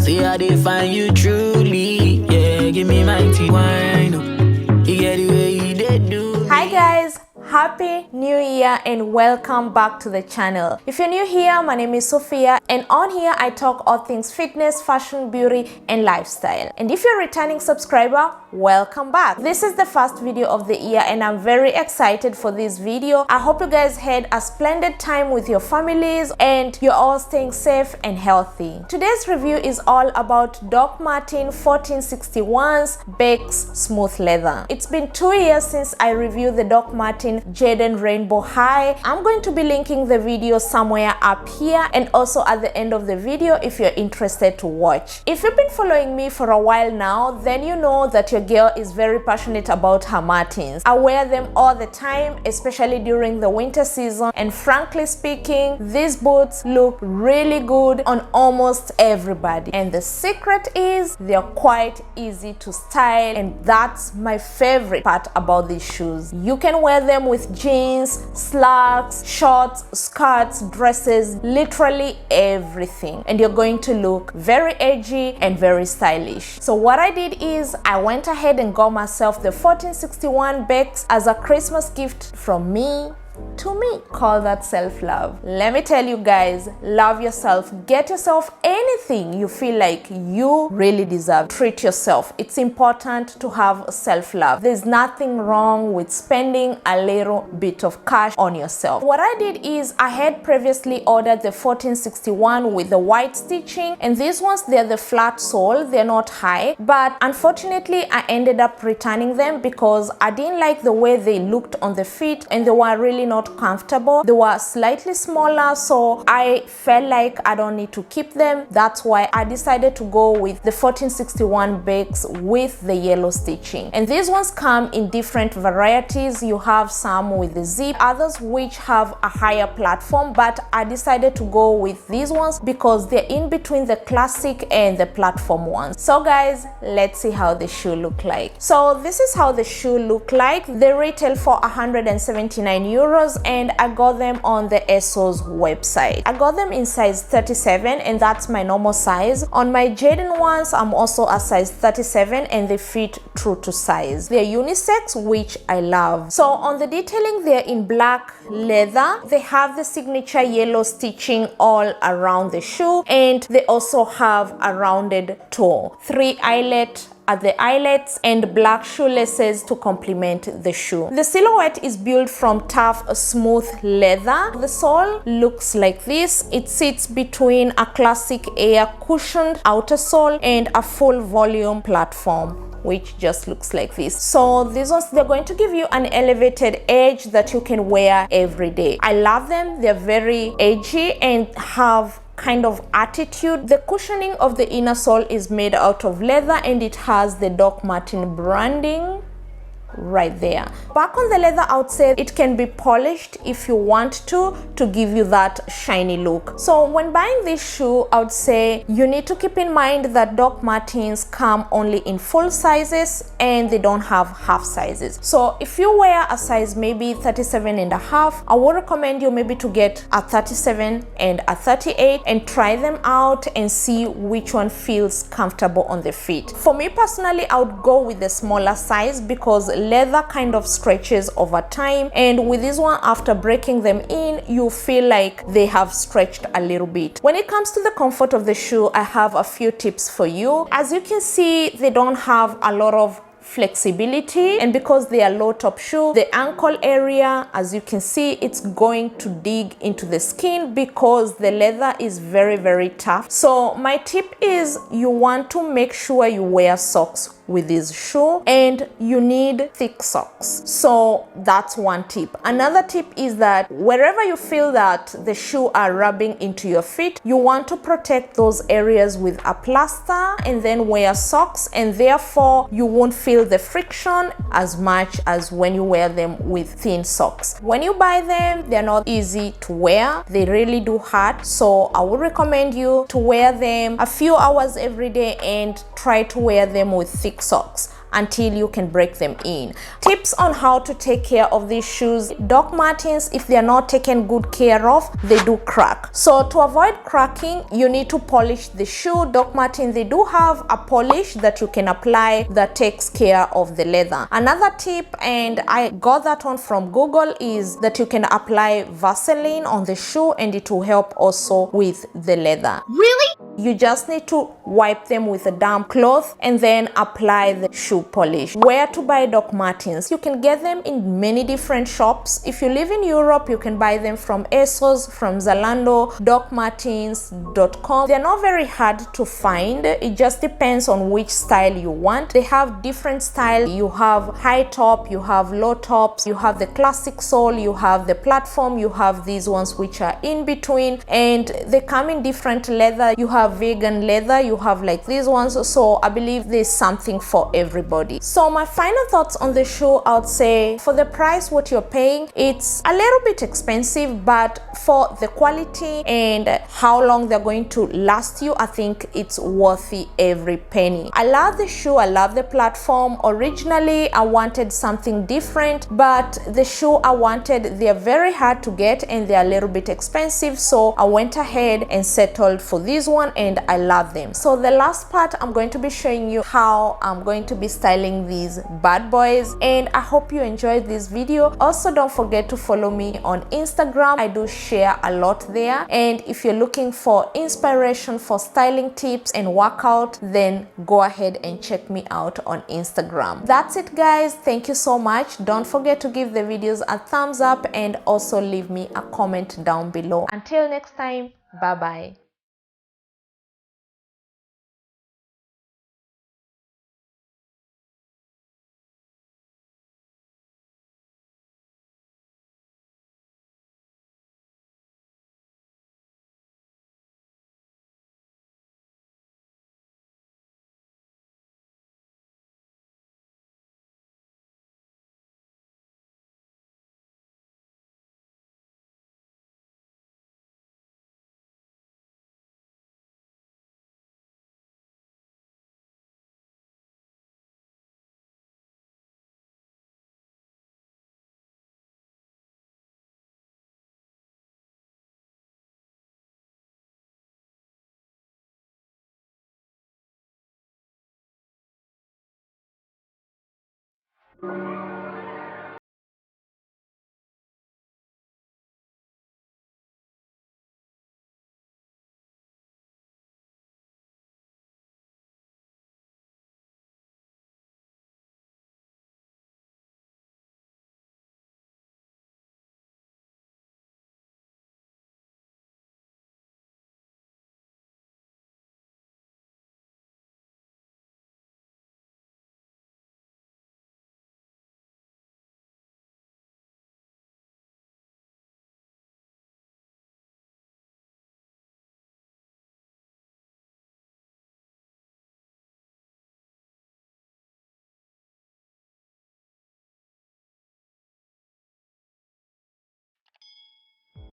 See how they find you truly. Yeah, give me my wine. You get the way you did do. Hi guys, happy new year and welcome back to the channel. If you're new here, my name is Sophia and on here I talk all things fitness, fashion, beauty and lifestyle. And if you're a returning subscriber, welcome back. This is the first video of the year and I'm very excited for this video. I hope you guys had a splendid time with your families and you're all staying safe and healthy. Today's review is all about Doc Martin 1461's Beck's Smooth Leather. It's been 2 years since I reviewed the Doc Martin Jaden Rainbow High. I'm going to be linking the video somewhere up here and also at the end of the video if you're interested to watch. If you've been following me for a while now, then you know that your girl is very passionate about her Martins. I wear them all the time, especially during the winter season, and frankly speaking, these boots look really good on almost everybody. And the secret is they're quite easy to style, and that's my favorite part about these shoes. You can wear them with jeans, slacks, shorts, skirts, dresses, literally everything, and you're going to look very edgy and very stylish. So what I did is I went ahead and got myself the 1461 Beck's as a Christmas gift from me to me. Call that self-love. Let me tell you guys, love yourself. Get yourself anything you feel like you really deserve. Treat yourself. It's important to have self-love. There's nothing wrong with spending a little bit of cash on yourself. What I did is I had previously ordered the 1461 with the white stitching, and these ones, they're the flat sole, they're not high, but unfortunately I ended up returning them because I didn't like the way they looked on the feet and they were really not comfortable. They were slightly smaller, so I felt like I don't need to keep them. That's why I decided to go with the 1461 Beck's with the yellow stitching. And these ones come in different varieties. You have some with the zip, others which have a higher platform, but I decided to go with these ones because they're in between the classic and the platform ones. So guys, let's see how the shoe look like. So this is how the shoe look like. They retail for 179 euros and I got them on the ASOS website. I got them in size 37 and that's my normal size. On my Jaden ones, I'm also a size 37 and they fit true to size. They're unisex, which I love. So on the detailing, they're in black leather. They have the signature yellow stitching all around the shoe, and they also have a rounded toe, 3 eyelet at the eyelets and black shoelaces to complement the shoe. The silhouette is built from tough, smooth leather. The sole looks like this. It sits between a classic air cushioned outer sole and a full volume platform, which just looks like this. So these ones, they're going to give you an elevated edge that you can wear every day. I love them. They're very edgy and have kind of attitude. The cushioning of the inner sole is made out of leather and it has the Doc Martin branding right there. Back on the leather outside, it can be polished if you want to give you that shiny look. So when buying this shoe, I would say you need to keep in mind that Doc Martens come only in full sizes and they don't have half sizes. So if you wear a size maybe 37 and a half, I would recommend you maybe to get a 37 and a 38 and try them out and see which one feels comfortable on the feet. For me personally, I would go with the smaller size because leather kind of stretches over time, and with this one, after breaking them in, you feel like they have stretched a little bit. When it comes to the comfort of the shoe, I have a few tips for you. As you can see, they don't have a lot of flexibility, and because they are low top shoe, the ankle area, as you can see, it's going to dig into the skin because the leather is very tough. So my tip is you want to make sure you wear socks with this shoe, and you need thick socks. So that's one tip. Another tip is that wherever you feel that the shoe are rubbing into your feet, you want to protect those areas with a plaster and then wear socks, and therefore you won't feel the friction as much as when you wear them with thin socks. When you buy them, they're not easy to wear. They really do hurt. So I would recommend you to wear them a few hours every day and try to wear them with thick socks. until you can break them in. Tips on how to take care of these shoes. Doc Martens, if they are not taken good care of, they do crack. So to avoid cracking, you need to polish the shoe. Doc Martens, they do have a polish that you can apply that takes care of the leather. Another tip, and I got that one from Google, is that you can apply Vaseline on the shoe and it will help also with the leather. Really? You just need to wipe them with a damp cloth and then apply the shoe polish. Where to buy Doc Martens? You can get them in many different shops. If you live in Europe, you can buy them from ASOS, from Zalando, docmartens.com. They're not very hard to find. It just depends on which style you want. They have different style. You have high top, you have low tops, you have the classic sole, you have the platform, you have these ones which are in between, and they come in different leather. You have vegan leather, you have like these ones. So I believe there's something for everybody. So my final thoughts on the shoe, I would say for the price what you're paying, it's a little bit expensive, but for the quality and how long they're going to last you, I think it's worthy every penny. I love the shoe, I love the platform. Originally I wanted something different, but the shoe I wanted, they're very hard to get and they're a little bit expensive, so I went ahead and settled for this one and I love them. So the last part, I'm going to be showing you how I'm going to be styling these bad boys, and I hope you enjoyed this video. Also, don't forget to follow me on Instagram. I do share a lot there, and if you're looking for inspiration for styling tips and workout, then go ahead and check me out on Instagram. That's it guys, thank you so much. Don't forget to give the videos a thumbs up and also leave me a comment down below. Until next time, bye bye.